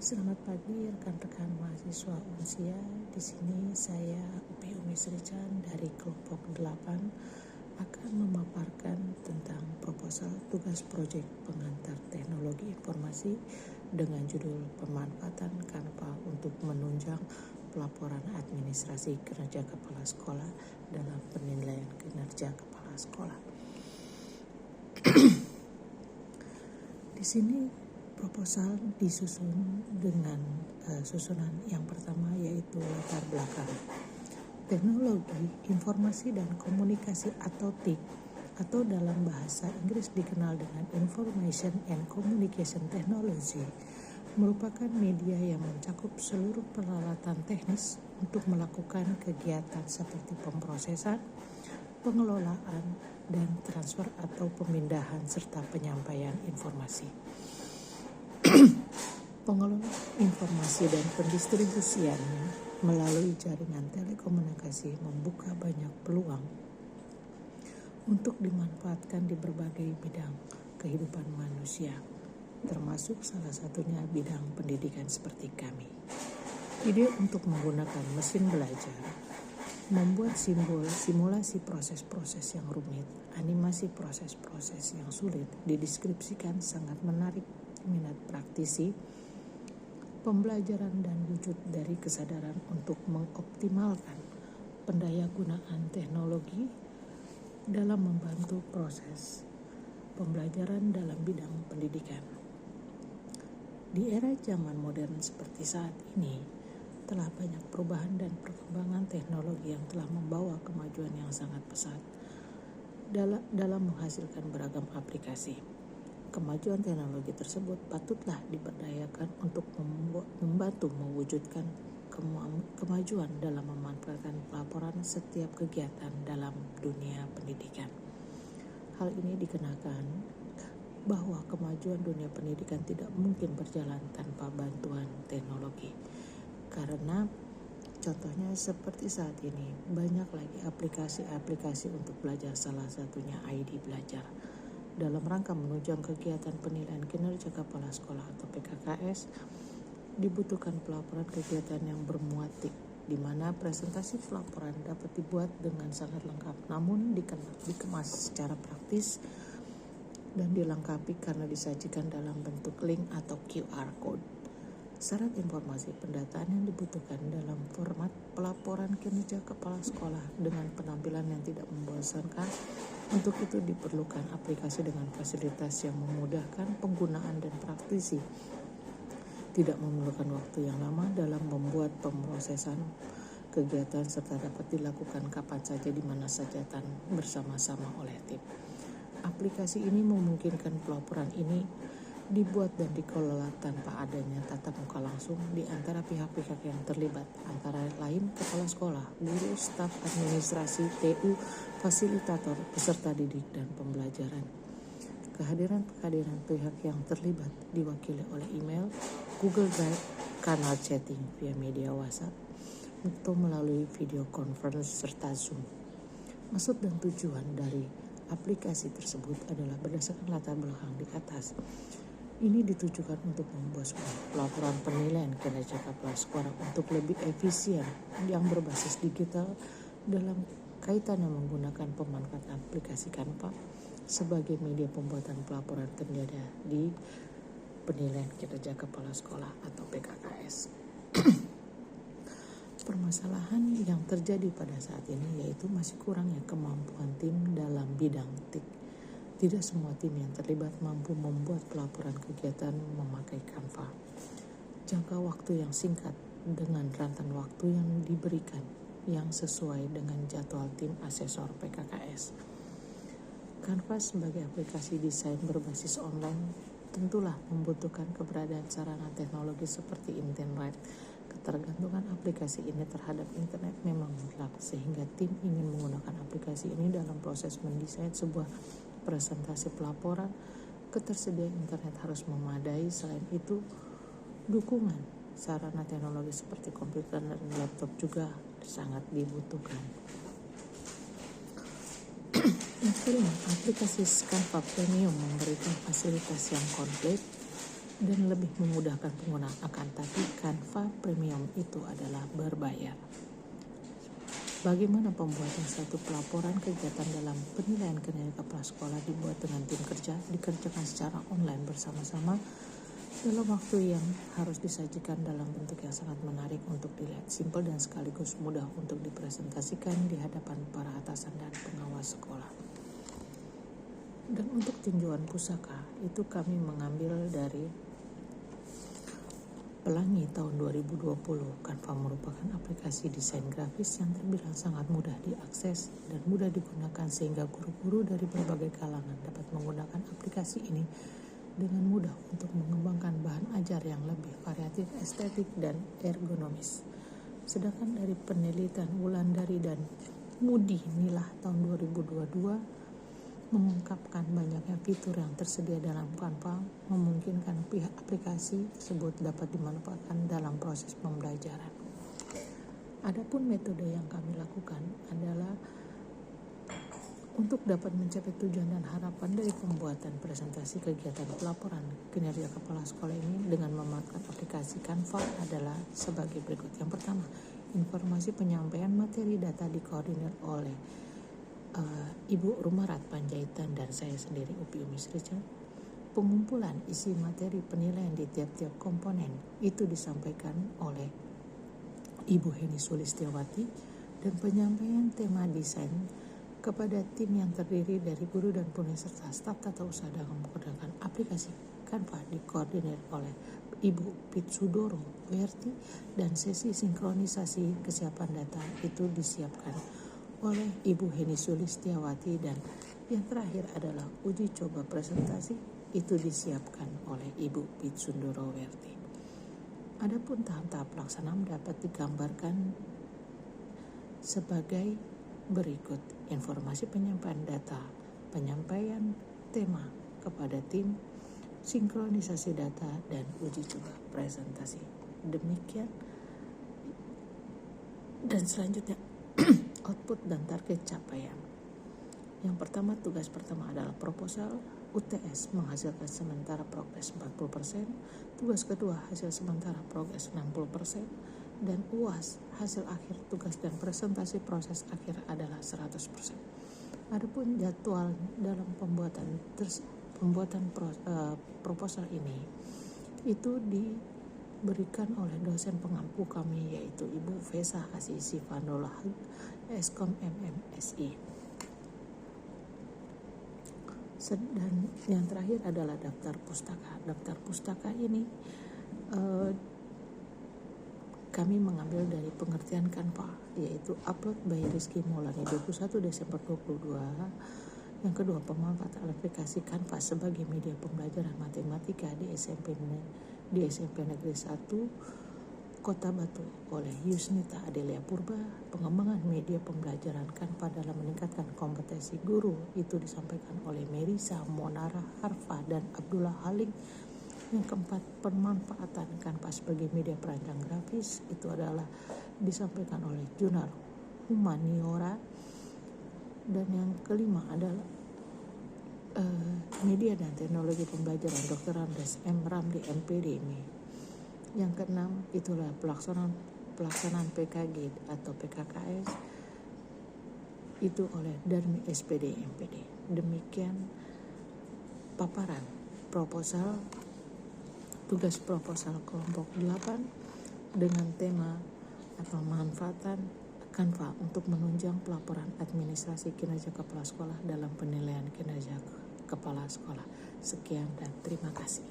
Selamat pagi rekan-rekan mahasiswa Unsia. Di sini saya Upi Umi Srican dari kelompok 8 akan memaparkan tentang proposal tugas proyek pengantar teknologi informasi dengan judul pemanfaatan Canva untuk menunjang pelaporan administrasi kinerja kepala sekolah dalam penilaian kinerja kepala sekolah. Di sini proposal disusun dengan susunan yang pertama, yaitu latar belakang. Teknologi, informasi dan komunikasi atau TIK atau dalam bahasa Inggris dikenal dengan Information and Communication Technology merupakan media yang mencakup seluruh peralatan teknis untuk melakukan kegiatan seperti pemrosesan, pengelolaan, dan transfer atau pemindahan serta penyampaian informasi. Pengelola informasi dan pendistribusiannya melalui jaringan telekomunikasi membuka banyak peluang untuk dimanfaatkan di berbagai bidang kehidupan manusia, termasuk salah satunya bidang pendidikan seperti kami. Ide untuk menggunakan mesin belajar, membuat simbol, simulasi proses-proses yang rumit, animasi proses-proses yang sulit dideskripsikan sangat menarik minat praktisi pembelajaran dan wujud dari kesadaran untuk mengoptimalkan pendayagunaan teknologi dalam membantu proses pembelajaran dalam bidang pendidikan. Di era zaman modern seperti saat ini, telah banyak perubahan dan perkembangan teknologi yang telah membawa kemajuan yang sangat pesat dalam menghasilkan beragam aplikasi. Kemajuan teknologi tersebut patutlah diberdayakan untuk membantu mewujudkan kemajuan dalam memanfaatkan pelaporan setiap kegiatan dalam dunia pendidikan. Hal ini dikarenakan bahwa kemajuan dunia pendidikan tidak mungkin berjalan tanpa bantuan teknologi. Karena contohnya seperti saat ini, banyak lagi aplikasi-aplikasi untuk belajar, salah satunya ID Belajar. Dalam rangka menunjang kegiatan penilaian kinerja kepala sekolah atau PKKS, dibutuhkan pelaporan kegiatan yang bermuat TIK, di mana presentasi pelaporan dapat dibuat dengan sangat lengkap, namun dikemas secara praktis dan dilengkapi karena disajikan dalam bentuk link atau QR code. Syarat informasi pendataan yang dibutuhkan dalam format pelaporan kinerja kepala sekolah dengan penampilan yang tidak membosankan. Untuk itu diperlukan aplikasi dengan fasilitas yang memudahkan penggunaan dan praktisi. Tidak memerlukan waktu yang lama dalam membuat pemrosesan kegiatan serta dapat dilakukan kapan saja di mana saja bersama-sama oleh tim. Aplikasi ini memungkinkan pelaporan ini dibuat dan dikelola tanpa adanya tatap muka langsung di antara pihak-pihak yang terlibat, antara lain kepala sekolah, guru, staf administrasi, TU, fasilitator, peserta didik, dan pembelajaran. Kehadiran pihak yang terlibat diwakili oleh email, Google Drive, kanal chatting via media WhatsApp, atau melalui video conference serta Zoom. Maksud dan tujuan dari aplikasi tersebut adalah berdasarkan latar belakang di atas. Ini ditujukan untuk membuat pelaporan penilaian kinerja kepala sekolah untuk lebih efisien yang berbasis digital dalam kaitannya menggunakan pemanfaatan aplikasi Canva sebagai media pembuatan pelaporan kinerja di penilaian kinerja kepala sekolah atau PKKS. Permasalahan yang terjadi pada saat ini yaitu masih kurangnya kemampuan tim dalam bidang TIK. Tidak semua tim yang terlibat mampu membuat pelaporan kegiatan memakai Canva. Jangka waktu yang singkat dengan rentan waktu yang diberikan yang sesuai dengan jadwal tim asesor PKKS. Canva sebagai aplikasi desain berbasis online tentulah membutuhkan keberadaan sarana teknologi seperti internet. Ketergantungan aplikasi ini terhadap internet memang mutlak, sehingga tim ingin menggunakan aplikasi ini dalam proses mendesain sebuah presentasi pelaporan. Ketersediaan internet harus memadai. Selain itu, dukungan sarana teknologi seperti komputer dan laptop juga sangat dibutuhkan. Yang kelima, aplikasi Canva Premium memberikan fasilitas yang komplit dan lebih memudahkan pengguna, akan tapi Canva Premium itu adalah berbayar. Bagaimana pembuatan satu pelaporan kegiatan dalam penilaian kinerja kepala sekolah dibuat dengan tim kerja, dikerjakan secara online bersama-sama dalam waktu yang harus disajikan dalam bentuk yang sangat menarik untuk dilihat, simpel dan sekaligus mudah untuk dipresentasikan di hadapan para atasan dan pengawas sekolah. Dan untuk tinjauan pusaka, itu kami mengambil dari Pelangi tahun 2020. Canva merupakan aplikasi desain grafis yang terbilang sangat mudah diakses dan mudah digunakan sehingga guru-guru dari berbagai kalangan dapat menggunakan aplikasi ini dengan mudah untuk mengembangkan bahan ajar yang lebih variatif, estetik, dan ergonomis. Sedangkan dari penelitian Wulandari dan Mudi Nilah tahun 2022 mengungkapkan banyaknya fitur yang tersedia dalam Canva memungkinkan pihak aplikasi tersebut dapat dimanfaatkan dalam proses pembelajaran. Adapun metode yang kami lakukan adalah untuk dapat mencapai tujuan dan harapan dari pembuatan presentasi kegiatan pelaporan kinerja kepala sekolah ini dengan memanfaatkan aplikasi Canva adalah sebagai berikut. Yang pertama, informasi penyampaian materi data dikoordinir oleh Ibu Rumarat Panjaitan dan saya sendiri Upi Umis Richard. Pengumpulan isi materi penilaian di tiap-tiap komponen itu disampaikan oleh Ibu Heni Sulistiawati, dan penyampaian tema desain kepada tim yang terdiri dari guru dan penulis serta staf tata usaha dalam menggunakan aplikasi Canva dikoordinir oleh Ibu Pitsudoro Werti, dan sesi sinkronisasi kesiapan data itu disiapkan oleh Ibu Heni Sulistiawati, dan yang terakhir adalah uji coba presentasi itu disiapkan oleh Ibu Pitsudoro Werti. Adapun tahap-tahap pelaksanaan dapat digambarkan sebagai berikut: informasi penyampaian data, penyampaian tema kepada tim, sinkronisasi data, dan uji coba presentasi. Demikian. Dan selanjutnya output dan target capaian. Yang pertama, tugas pertama adalah proposal. UTS menghasilkan sementara progres 40%, tugas kedua hasil sementara progres 60%, dan UAS hasil akhir tugas dan presentasi proses akhir adalah 100%. Adapun jadwal dalam pembuatan proposal ini itu diberikan oleh dosen pengampu kami, yaitu Ibu Vesa Asisi Vandola, Eskom MMSI. Dan yang terakhir adalah daftar pustaka. Daftar pustaka ini kami mengambil dari pengertian Canva, yaitu upload by Rizky Maulani 21 Desember 2022. Yang kedua, pemanfaatan aplikasi Canva sebagai media pembelajaran matematika di SMP Negeri 1 Kota Batu oleh Yusnita Adelia Purba. Pengembangan media pembelajaran Canva dalam meningkatkan kompetensi guru itu disampaikan oleh Merisa Monara Harfa dan Abdullah Haling. Yang keempat, pemanfaatan Canva sebagai media perancang grafis itu adalah disampaikan oleh Junar Humaniora. Dan yang kelima adalah media dan teknologi pembelajaran Dr. Andes M. Ramli MPD ini. Yang keenam itulah pelaksanaan PKG atau PKKS itu oleh Darmi SPD MPD. Demikian paparan proposal, tugas proposal kelompok 8 dengan tema atau manfaatan Canva untuk menunjang pelaporan administrasi kinerja kepala sekolah dalam penilaian kinerja kepala sekolah. Sekian dan terima kasih.